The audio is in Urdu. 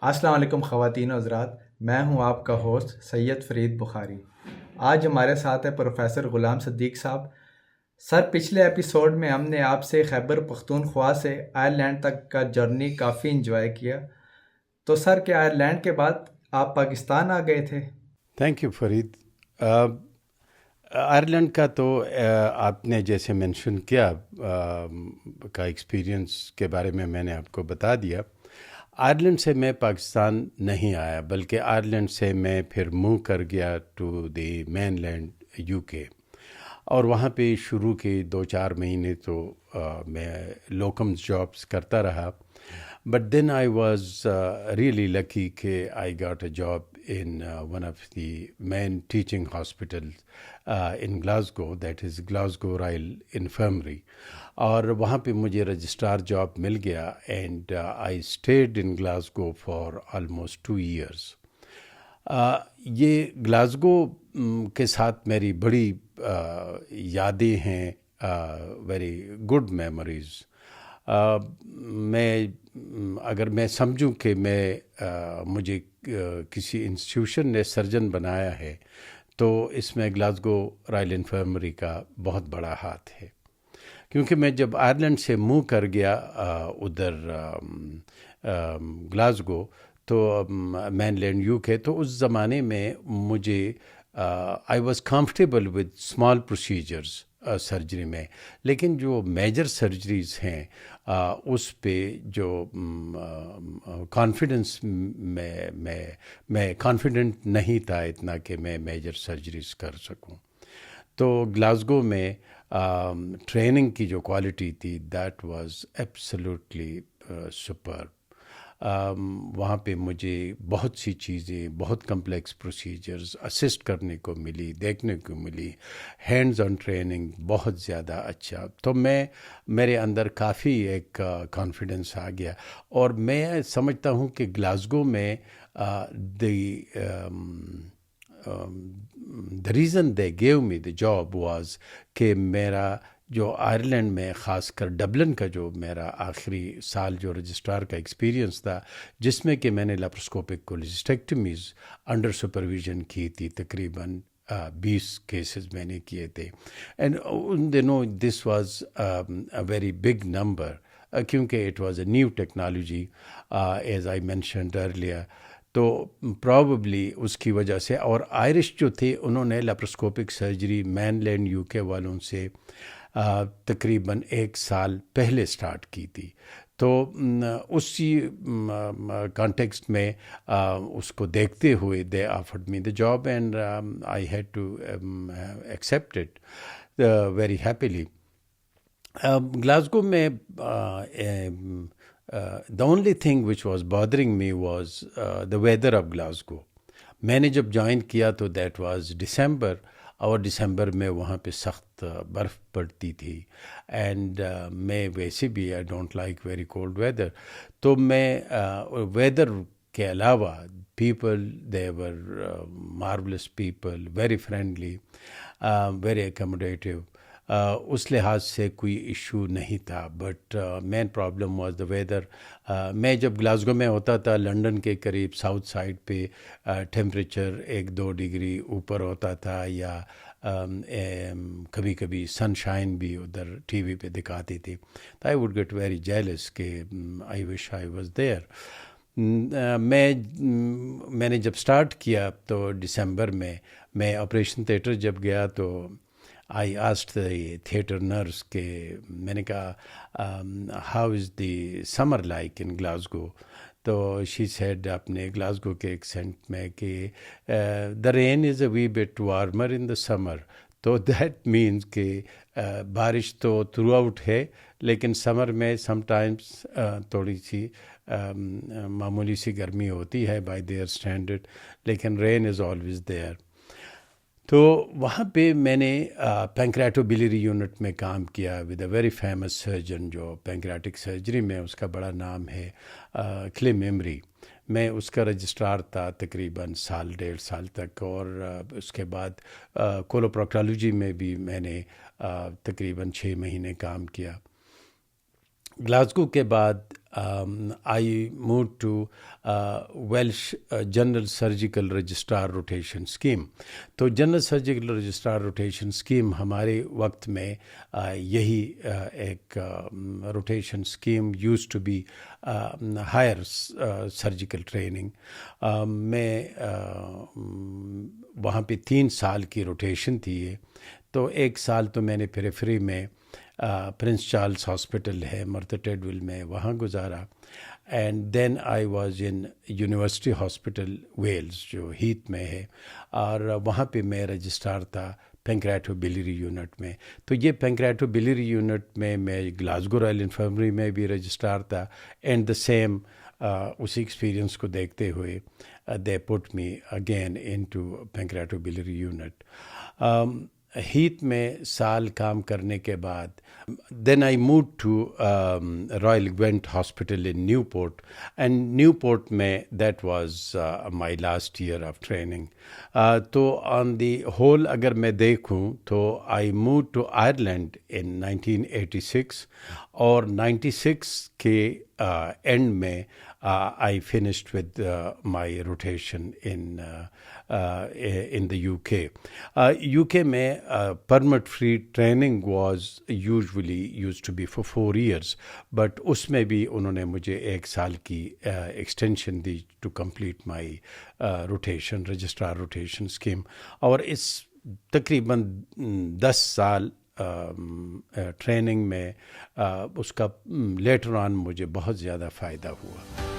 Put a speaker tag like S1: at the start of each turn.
S1: السلام علیکم خواتین و حضرات، میں ہوں آپ کا ہوسٹ سید فرید بخاری۔ آج ہمارے ساتھ ہے پروفیسر غلام صدیق صاحب۔ سر، پچھلے ایپیسوڈ میں ہم نے آپ سے خیبر پختونخوا سے آئرلینڈ تک کا جرنی کافی انجوائے کیا، تو سر کیا آئرلینڈ کے بعد آپ پاکستان آ گئے تھے؟
S2: Thank you Farid. آئرلینڈ کا تو آپ نے جیسے مینشن کیا کا ایکسپیرینس کے بارے میں نے آپ کو بتا دیا۔ آئرلینڈ سے میں پاکستان نہیں آیا، بلکہ آئرلینڈ سے میں پھر موو کر گیا to the mainland you کے، اور وہاں پہ شروع کے 2-4 مہینے تو میں لوکمز جابس کرتا رہا، but then I was really lucky کہ I got a job in one of the main teaching hospitals in Glasgow, that is Glasgow Royal Infirmary. اور وہاں پہ مجھے رجسٹرار جاب مل گیا، and I stayed in Glasgow for almost 2 years. یہ گلاسگو کے ساتھ میری بڑی یادیں ہیں، ویری گڈ میموریز۔ اگر میں سمجھوں کہ مجھے کسی انسٹیٹیوشن نے سرجن بنایا ہے تو اس میں گلاسگو رائل انفرمری کا بہت بڑا ہاتھ ہے، کیونکہ میں جب آئرلینڈ سے موو کر گیا ادھر گلاسگو تو مین لینڈ یو کے، تو اس زمانے میں مجھے I was comfortable with small procedures surgery میں، لیکن جو میجر سرجریز ہیں اس پہ جو کانفیڈنس میں کانفیڈنٹ نہیں تھا اتنا کہ میں میجر سرجریز کر سکوں۔ تو گلاسگو میں ٹریننگ کی جو کوالٹی تھی دیٹ واز ایبسلیوٹلی سپرب۔ وہاں پہ مجھے بہت سی چیزیں، بہت کمپلیکس پروسیجرز اسسٹ کرنے کو ملی، دیکھنے کو ملی، ہینڈز آن ٹریننگ بہت زیادہ اچھا۔ تو میرے اندر کافی ایک کانفیڈنس آ گیا، اور میں سمجھتا ہوں کہ گلاسگو میں the reason they gave me the job was کہ میرا جو آئرلینڈ میں خاص کر ڈبلن کا جو میرا آخری سال جو رجسٹرار کا ایکسپیرینس تھا، جس میں کہ میں نے لیپروسکوپک کولیسٹیکٹمیز انڈر سپرویژن کی تھی، تقریباً 20 کیسز میں نے کیے تھے، اینڈ ان دنوں this was a very big number, کیونکہ it was a new technology as I mentioned earlier. تو پرابیبلی اس کی وجہ سے، اور آئرش جو تھے انہوں نے laparoscopic surgery mainland you K والوں سے تقریباً 1 سال پہلے سٹارٹ کی تھی، تو اسی کانٹیکسٹ میں اس کو دیکھتے ہوئے they offered me the job, and I had to accept it very happily. Glasgow میں the only thing which was bothering me was the weather of Glasgow. میں نے جب جوائن کیا تو دیٹ واز ڈسمبر، اور ڈسمبر میں وہاں پہ سخت برف پڑتی تھی، اینڈ میں ویسے بھی I don't like very cold weather, تو میں ویدر کے علاوہ people they were marvellous people, very friendly, very accommodative, اس لحاظ سے کوئی ایشو نہیں تھا، but main problem was the weather. میں جب گلاسگو میں ہوتا تھا، لنڈن کے قریب ساؤتھ سائڈ پہ ٹیمپریچر 1-2 ڈگری اوپر ہوتا تھا، یا کبھی کبھی سن شائن بھی ادھر ٹی وی پہ دکھاتی تھی، تو I would get very jealous کہ I wish I was there. میں نے جب سٹارٹ کیا تو ڈسمبر میں آپریشن تھیٹر جب گیا تو I asked the theatre nurse کہ میں نے کہا how is the summer like in Glasgow, تو شی سیڈ اپنے گلاسگو کے ایکسینٹ میں کہ دا رین از اے وی بٹ وارمر ان دا سمر، تو دیٹ مینس کہ بارش تو تھرو آؤٹ ہے، لیکن سمر میں سم ٹائمس تھوڑی سی معمولی سی گرمی ہوتی ہے بائی دیئر اسٹینڈرڈ، لیکن رین از آلویز دیئر۔ تو وہاں پہ میں نے پینکریاٹو بلیری یونٹ میں کام کیا with a very famous surgeon, جو پینکریاٹک سرجری میں اس کا بڑا نام ہے، کلم ایمری۔ میں اس کا رجسٹرار تھا تقریباً 1.5 سال تک، اور اس کے بعد کولوپروکٹالوجی میں بھی میں نے تقریباً 6 مہینے کام کیا۔ گلاسگو کے بعد I moved to Welsh General Surgical Registrar Rotation Scheme. تو general surgical registrar rotation scheme ہمارے وقت میں یہی ایک rotation scheme used to be higher surgical training. میں وہاں پہ 3 سال کی روٹیشن تھی یہ. تو 1 سال تو میں نے پیریفری میں پرنس چارلز ہاسپٹل ہے مرتھا ٹیڈول میں وہاں گزارا. And then I was in university hospital Wales جو ہیتھ میں ہے, اور وہاں پہ میں رجسٹرار تھا پینکریاٹو بلیری یونٹ میں. تو یہ پینکریاٹو بلیری یونٹ میں گلاسگو رائل انفرمری میں بھی رجسٹرار تھا. اینڈ دا سیم اسی ایکسپیرئنس کو دیکھتے ہوئے they put me again into pancreato biliary unit. Heath میں سال کام کرنے کے بعد then I move to Royal Gwent Hospital in Newport, and Newport میں that was my last year of training. تو آن دی ہول اگر میں دیکھوں تو آئی موو ٹو آئرلینڈ ان 1986, اور 96 کے اینڈ میں I finished with my rotation in the UK. UK میں permit free training was usually used to be for 4 years, but اس میں بھی انہوں نے مجھے 1 سال کی extension the to complete my rotation, registrar rotation scheme. اور اس تقریباً 10 سال ٹریننگ میں اس کا لیٹر آن مجھے بہت زیادہ فائدہ ہوا.